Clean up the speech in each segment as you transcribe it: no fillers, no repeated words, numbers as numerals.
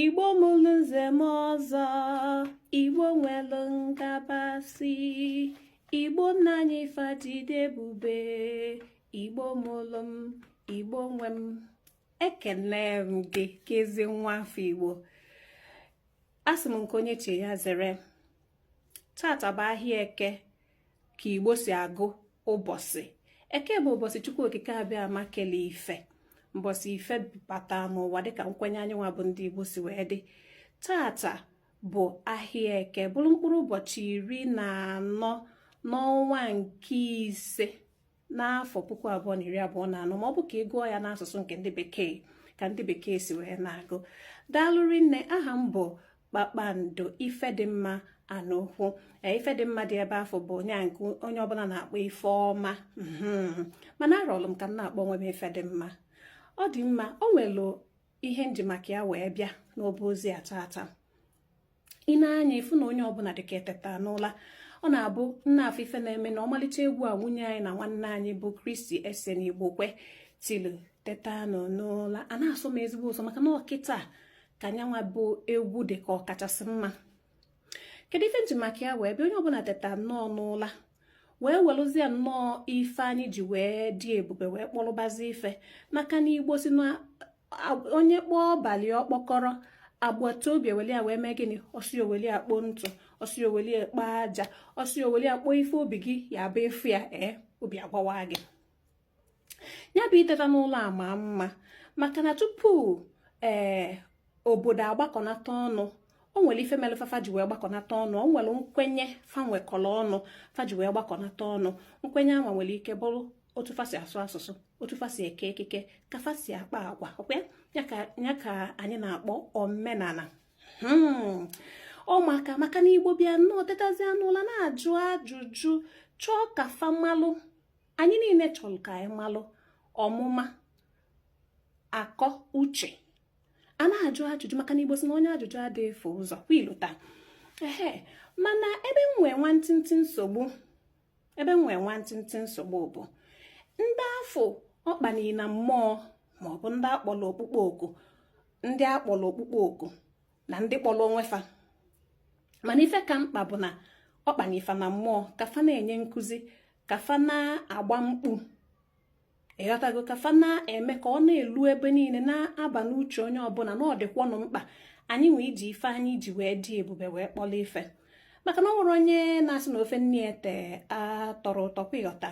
Igbo mụrụ nze m ọzọ, Igbo nwere nkabasị, Igbo nna anyị Fadide Ebube, Igbo mụrụ m, Igbo nwe m. Ekene m gị ka ezi nwa afọ Igbo. Asị m nke onye chi ya zere. Tata bụ ahịa Eke ka Igbo si agụ ụbọchị. Eke bụ ụbọchị Chukwu Okike abịa ama kele ife. Mbọsị ife bata n'ụwa dịka nkwenye anyị nwa bụ ndị Igbo si wee dị. Tata bụ ahịa Eke, bụrụ mkpụrụ ụbọchị 14 n'ọnwa nke ise n'afọ 2024, ma ọ bụ ka ị gụọ ya n'asụsụ nke ndị bekee ka ndị bekee si wee na-agụ. Daalụrị nne, aha m bụ Kpakpando Ifedimma Anokwu. Ifedimma dị ebe afọ bụ onye ọbụla na-akpọ Ifeọma, mana arọlụ m ka m na-akpọ onwe m Ifedimma. Ọ dị mma, o nwere ihe nji maka ya wee bịa n'obe ozi a tata. Ị na-anya ifu na onye ọbụla dịka eteta n'ụla. Ọ na-abụ nna afọ ife na-eme na ọmalite egwu a nwunye anyị na nwanne anyị bụ Kristi Esenigbo tilu teta n'ụla. A na-asọ m ezigbo ụzọ maka na ọkịta ka nyanwa bụ egwu dị ka ọkachasị mma. Kedu ife nji maka ya wee bịa? Onye ọbụla teta nnọọ n'ụla wee welụzie nnọọ ife anyị ji wee dị ebube wee kpọrọbazi ife, maka na Igbo si na onye kpọọ ọbalị ọkpọkọrọ agbata obi eweli a wee mee gịnị? Ọsị oweli akpọ ntụ, ọsị oweli ekpe aja, ọsị oweli akpọ ife obi gị ya bụ efu ya obi agbawa gị. Ya bụ iteta n'ụlọ ama mma, maka na tupu obodo agbakọnata ọnụ, o nwere ife mere fafa ji wee gbakọnata ọnụ. O nwere nkwenye fa nwekọrọ ọnụ fa ji wee gbakọnata ọnụ. Nkwenye ahụ nwere ike bụrụ otu fa si asụ asụsụ, otu fa si eke ekike, ka fa si akpa agwa. Ọkwa ya ka anyị na-akpọ omenala. Maka na Igbo bịa nnọọ tetazi n'ụla na-ajụ ajụjụ, chọọ ka fa malụ. Anyị niile chọrọ ka anyị malụ ọmụma akọ uche. A na-ajụ ajụjụ maka na Igbo si na onye ajụjụ adịghị efe ụzọ kwilụta. Mana ebe m nwee nwantịntị nsogbu bụ ndị afọ ọkpani na mmụọ, maọbụ ndị akpọrọ okpukpe oku na ndị kpọrọ onwe fa. Mana ife ka mkpa bụ na ọkpani fa na mmụọ ka fa na-enye nkụzi, ka fa na-agba mkpu, ịghọtago, ka fa na-eme ka ọ na-elu ebe niile, na-aba n'uche onye ọbụla na ọ dịkwanụ mkpa anyị nwee iji ife anyị ji wee dị ebube wee kpọrọ ife. Maka na ọ nwere onye na-asị na ofe nne ete atọrọ ụtọ, kwa ịghọta.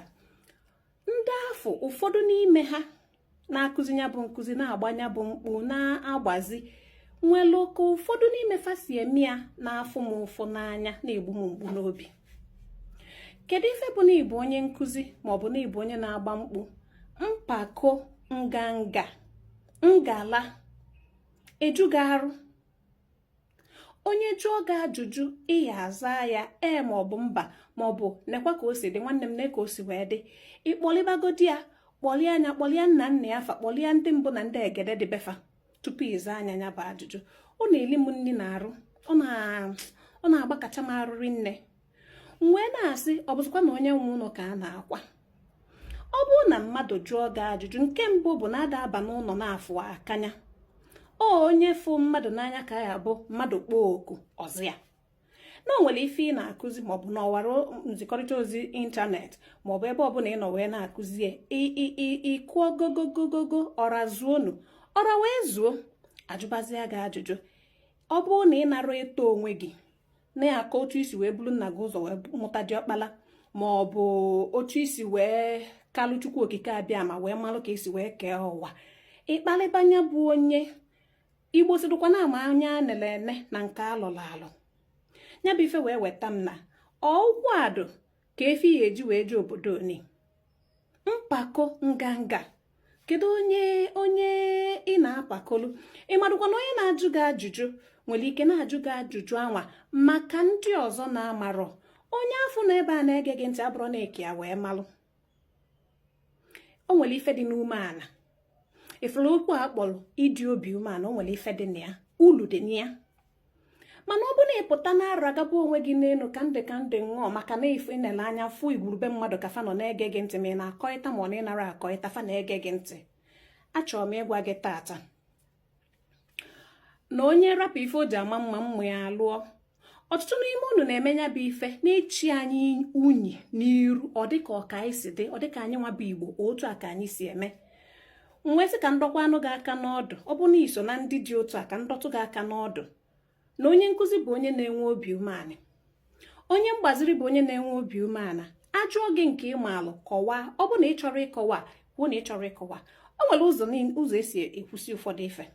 Ndị afọ ụfọdụ n'ime ha na-akụzi ya bụ nkụzi, na-agbanya bụ mkpu, na-agbazi nwelu ka ụfọdụ n'ime fa si eme ya na-afụ m ụfụ n'anya, na-egbu m mgbu n'obi. Kedu ife bụ na ịbụ onye nkụzi maọbụ na ịbụ onye na-agba mkpu? Mpako, nganga, ngala ejughị arụ. Onye jụọ gị ajụjụ, ịya aza ya maọbụ mba, maọbụ nekwa ka o si dị, nwanne m, ne ka o si wee dị. Ịkpọlịbagodi ya, kpọlie anya, kpọlie nna nna ya fa, kpọlie ndị mbụ na ndị egede dị befa tupu ịza anya ya bụ ajụjụ. Ọ na-eli m nri na arụ, ọ na-agbakacha m arụrị nne. Wee na-asị, ọ bụzikwa na onye nwe ụlọ ka a na-akwa. Ọ bụrụ na mmadụ jụọ gị ajụjụ, nke mbụ bụ na ada aba n'ụlọ na-afụ akanya. Onye fụ mmadụ n'anya ka ya bụ mmadụ kpọọ oku ọzọ ya. Na o nwere ife ị na-akụzi, maọbụ n'ọwara nzikọrịta ozi ịntanetị, maọbụ ebe ọbụla ị nọ wee na-akụzie, ịkụọ gogogogogo, ọra zuonu, ọra wee zuo, ajụbazịa gị ajụjụ. Ọ bụrụ na ị nara eto onwe gị na-akọ otu isi wee buru nna gị ụzọ wee mụta diọkpala, maọbụ otu isi wee kalụ Chukwu Okike abịa ma wee malụ ka isi wee kee ụwa, ịkpalịbanya bụ onye Igbo sidụkwa na ama anya nelene na nke alụlụ alụ. Ya bụ ife wee weta m na ọgwụadụ ka efi ya eji wee je obodo oni. Mpako, nganga. Kedu onye ị na-apakolu? Ịmadụkwa na onye na-ajụ gị ajụjụ nwere ike na-ajụ gị ajụjụ anwa maka ndị ọzọ na-amarọ. Onye afọ na ebe a na-ege gị ntị abụrụ na-eke ya wee malụ. O nwere ife dị n'umeala. Ifuru okwu a kpọrọ ịdị obi umeala, o nwere ife dị na ya, ulu dị na ya. Mana ọ bụ na ịpụta na-aragaba onwe gị n'elu ka ndị ṅụọ maka na ife nele anya fụ igwurube mmadụ ka fa nọ na-ege gị ntị, ma ị na-akọịta ma ọ na ịnara akọịta, fa na-ege gị ntị. Achọrọ m ịgwa gị tata na onye rapụ ife o ji ama mma mmụ ya alụọ. Ọtụtụ n'ime unu na-emenya bụ ife na-echi anyị unyi n'iru, ọ dịka ọka anyị si dị, ọ dịka anyị nwa bụ Igbo otu a ka anyị si eme. Nwesị ka ndọkwa anụ gị aka n'ọdụ, ọ bụ na iso na ndị dị otu a ka ndọtụ gị aka n'ọdụ, na onye nkụzi bụ onye na-enwe obi umeala, onye mgbaziri bụ onye na-enwe obi umeala. Ajụọ gị nke ịmaalụ kọwaa, ọ bụ na ị chọrọ ịkọwa kwuo na ị chọrọ ịkọwa. O nwere ụzọ esi ekwusi ụfọdụ ife.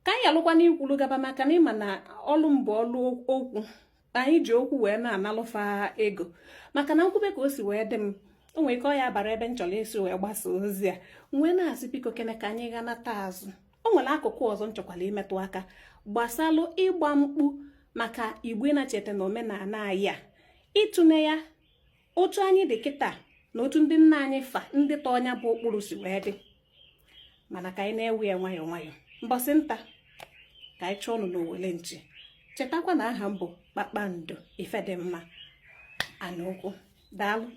Ka anyị alụkwa n'ikwulu gaba, maka na ịma na ọlụ mbụ ọlụ okwu, anyị ji okwu wee na-analụfa ego. Maka na nkwube ka o si wee dị m, o nwere ike ọ ya bara ebe m chọrọ esi wee gbasa ozi a, nwee na-asị biko kene ka anyị ghanata azụ. O nwere akụkụ ọzọ m chọkwara imetụ aka gbasalụ ịgba mkpu maka Igbo na-cheta na omenala anyị a, ịtụne ya otu anyị dị kịta na otu ndị nna anyị fa ndị tọ ọnya bụ ụkpụrụ si wee dị. Mana ka anyị na-ewe ya nwayọọ nwayọọ, mbọsị nta ka anyị chọọ ọnụ n'Owele Nchi. Chetakwa na aha m bụ Kpakpando Ifedimma Anokwu. Daalụ.